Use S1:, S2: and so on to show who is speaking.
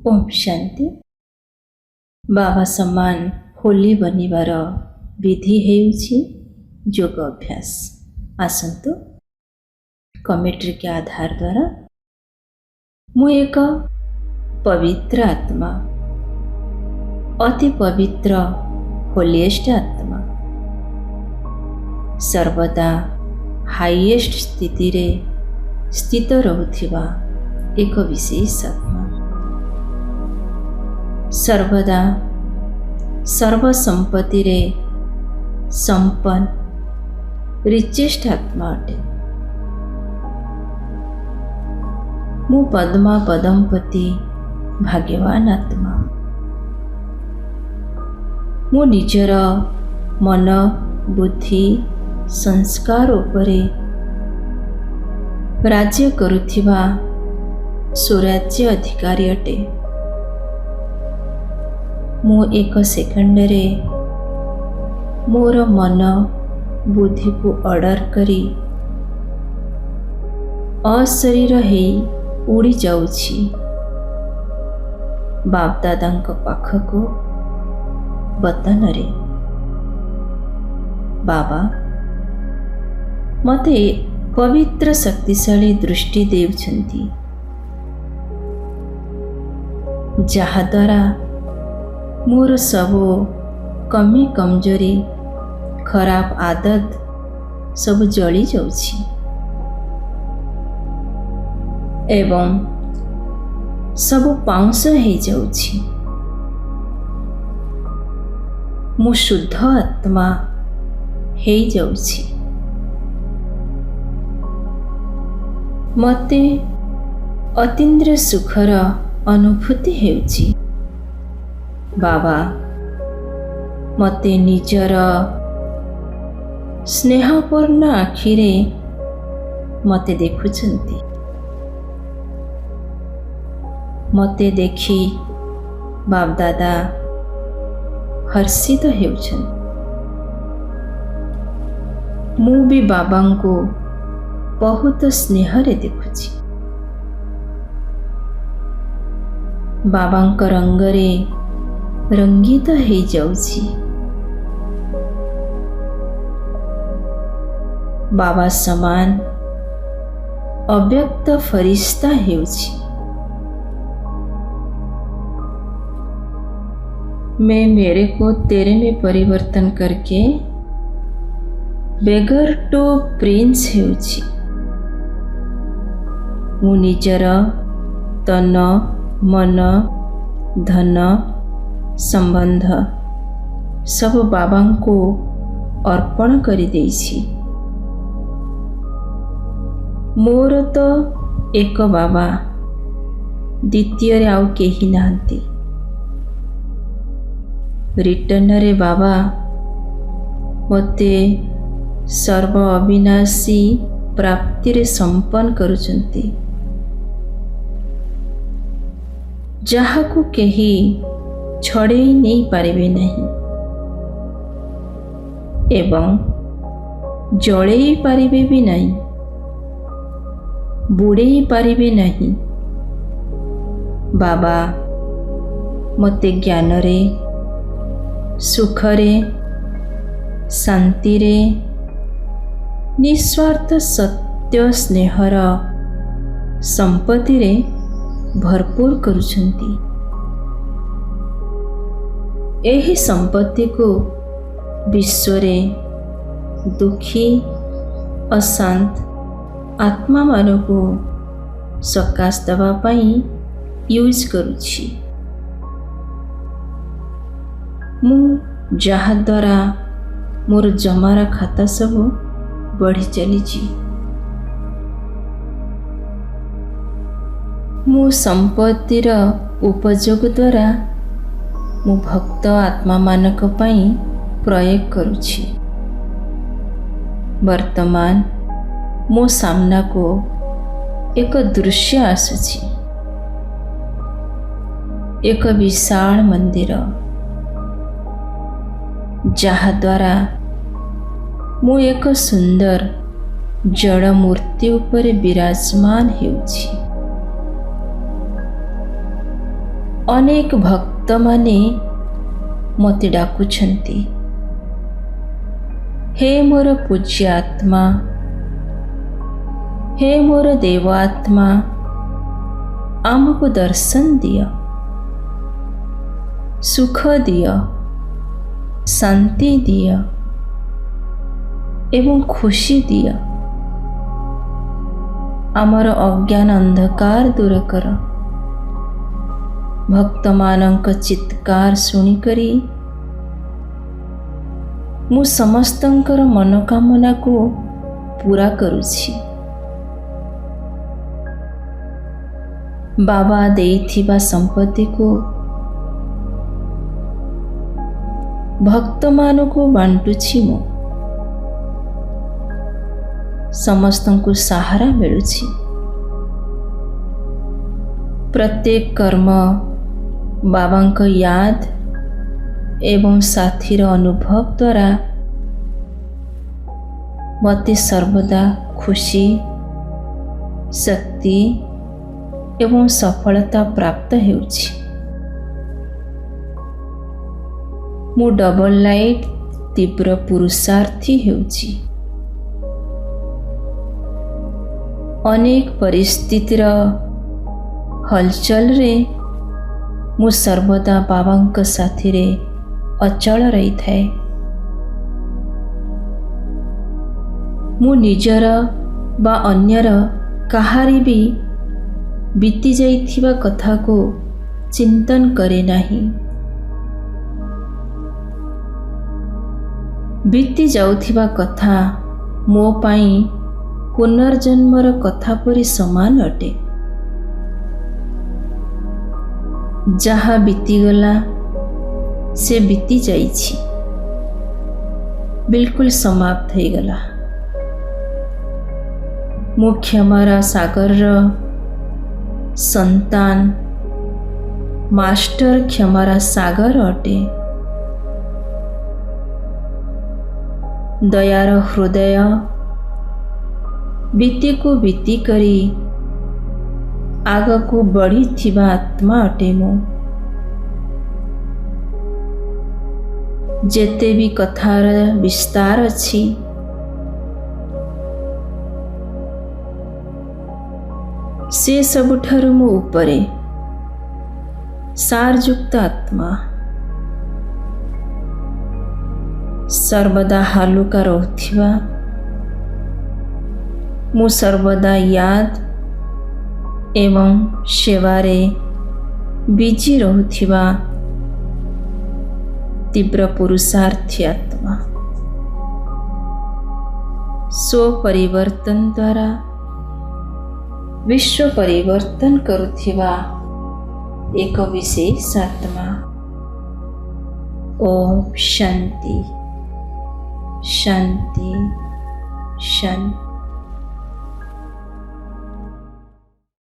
S1: ओम शांति। बाबा समान होली बनिबार विधि हेउछि योग अभ्यास। आसंतु कमेंट्री के आधार द्वारा मु एक पवित्र आत्मा, अति पवित्र होलीएस्ट आत्मा, सर्वदा हाईएस्ट स्थिति रे स्थित रहुथिबा एक विशेष आत्मा, सर्वदा सर्वसंपत्ति रे संपन्न रिचेस्ट आत्मा अटे। मु पद्मा पदमपति भाग्यवान आत्मा। मु निजर मन बुद्धि संस्कार उपरे राज्य करुथिबा स्वराज्य अधिकारी अटे। मु एक सेकंड रे मोर मन बुद्धि को ऑर्डर करी अशरीर हेई उड़ी जाउछि बाप दादांक पाखको बतन रे। बाबा मते पवित्र शक्तिशाली दृष्टि देउछन्ति, जहा द्वारा मोर सबो कमी कमजोरी खराब आदत सब जली जाउछि एवं सब पाउंस हे जाउछि। मु शुद्ध आत्मा हे जाउछि। मते अतीन्द्रिय सुखर अनुभूति हेउछि। बाबा मते निजर स्नेहपूर्ण आखिरे मते देखुछन्ति। मते देखि बाप दादा हर्षित हेउछन्। मु भी बाबांको बहुत स्नेह रे देखुछि। बाबांक रंगरे रंगीत हे जाउछि। बाबा समान अव्यक्त फरिश्ता हेउछि। मैं मेरे को तेरे में परिवर्तन करके बेगर टू प्रिंस हेउछि। मु निजर तन मन धन संबंध सब बाबांको अर्पण करि देइछि। मोर तो एक बाबा, द्वितीय रे आउ केही नाहंती। रिटर्न रे बाबा मते सर्व अविनाशी प्राप्ति रे संपन्न करुचंती, जहाकू केही छड़ेई नहीं पारिबे नहीं एवं जड़ेई पारिबे भी नहीं, बुड़ेई पारिबे नहीं। बाबा मते ज्ञान रे सुख रे शांति रे निस्वार्थ सत्य स्नेहर संपत्ति रे भरपूर करुछन्ति। एही संपत्ति को विश्व रे दुखी अशांत आत्मा मानकु सकाश दबा पाई यूज करुछि। मु जहा द्वारा मोर जमार खाता सब बढ़ी चलीछि। मु संपत्तिर उपयोग द्वारा मु भक्त आत्मा मानक पाई प्रयोग करुछि। वर्तमान मो सामना को एक दृश्य आसुछि। एक विशाल मंदिर, जहा द्वारा मु एक सुंदर जड़ मूर्ति ऊपर विराजमान हेउछि। ଅନେକ ଭକ୍ତମାନେ ମୋତେ ଡାକୁଛନ୍ତି, ହେ ମୋର ପୂଜ୍ୟ ଆତ୍ମା, ହେ ମୋର ଦେବ ଆତ୍ମା, ଆମକୁ ଦର୍ଶନ ଦିଅ, ସୁଖ ଦିଅ, ଶାନ୍ତି ଦିଅ ଏବଂ ଖୁସି ଦିଅ। ଆମର ଅଜ୍ଞାନ ଅନ୍ଧକାର ଦୂର କର। ଭକ୍ତମାନଙ୍କ ଚିତ୍କାର ଶୁଣିକରି ମୁଁ ସମସ୍ତଙ୍କର ମନୋକାମନାକୁ ପୂରା କରୁଛି। ବାବା ଦେଇଥିବା ସମ୍ପତ୍ତିକୁ ଭକ୍ତମାନଙ୍କୁ ବାଣ୍ଟୁଛି। ମୁଁ ସମସ୍ତଙ୍କୁ ସାହାରା ମିଳୁଛି। ପ୍ରତ୍ୟେକ କର୍ମ ବାବାଙ୍କ ୟାଦ ଏବଂ ସାଥିର ଅନୁଭବ ଦ୍ୱାରା ମୋତେ ସର୍ବଦା ଖୁସି, ଶକ୍ତି ଏବଂ ସଫଳତା ପ୍ରାପ୍ତ ହେଉଛି। ମୁଁ ଡବଲ ଲାଇଟ୍ ତୀବ୍ର ପୁରୁଷାର୍ଥୀ ହେଉଛି। ଅନେକ ପରିସ୍ଥିତିର ହଲଚଲରେ ମୁଁ ସର୍ବଦା ବାବାଙ୍କ ସାଥିରେ ଅଚଳ ରହିଥାଏ। ମୁଁ ନିଜର ବା ଅନ୍ୟର କାହାରି ବି ବିତି ଯାଇଥିବା କଥାକୁ ଚିନ୍ତନ କରେ ନାହିଁ। ବିତି ଯାଉଥିବା କଥା ମୋ ପାଇଁ ପୁନର୍ଜନ୍ମର କଥା ପରି ସମାନ ଅଟେ। ଯାହା ବିତିଗଲା ସେ ବିତି ଯାଇଛି, ବିଲକୁଲ ସମାପ୍ତ ହୋଇଗଲା। ମୁଁ କ୍ଷମାର ସାଗରର ସନ୍ତାନ, ମାଷ୍ଟର କ୍ଷମାର ସାଗର ଅଟେ। ଦୟାର ହୃଦୟ ବିତିକୁ ବିତି କରି ଆଗକୁ ବଢ଼ିଥିବା ଆତ୍ମା ଅଟେ। ମୁଁ ଯେତେ ବି କଥାର ବିସ୍ତାର ଅଛି, ସେ ସବୁଠାରୁ ମୁଁ ଉପରେ ସାରଯୁକ୍ତ ଆତ୍ମା, ସର୍ବଦା ହାଲୁକା ରହୁଥିବା, ମୁଁ ସର୍ବଦା ୟାଦ ଏବଂ ସେବାରେ ବିଜି ରହୁଥିବା ତୀବ୍ର ପୁରୁଷାର୍ଥୀ ଆତ୍ମା। ସ୍ୱପରିବର୍ତ୍ତନ ଦ୍ୱାରା ବିଶ୍ୱ ପରିବର୍ତ୍ତନ କରୁଥିବା ଏକ ବିଶେଷ ଆତ୍ମା। ଓମ୍ ଶାନ୍ତି, ଶାନ୍ତି, ଶାନ୍ତି।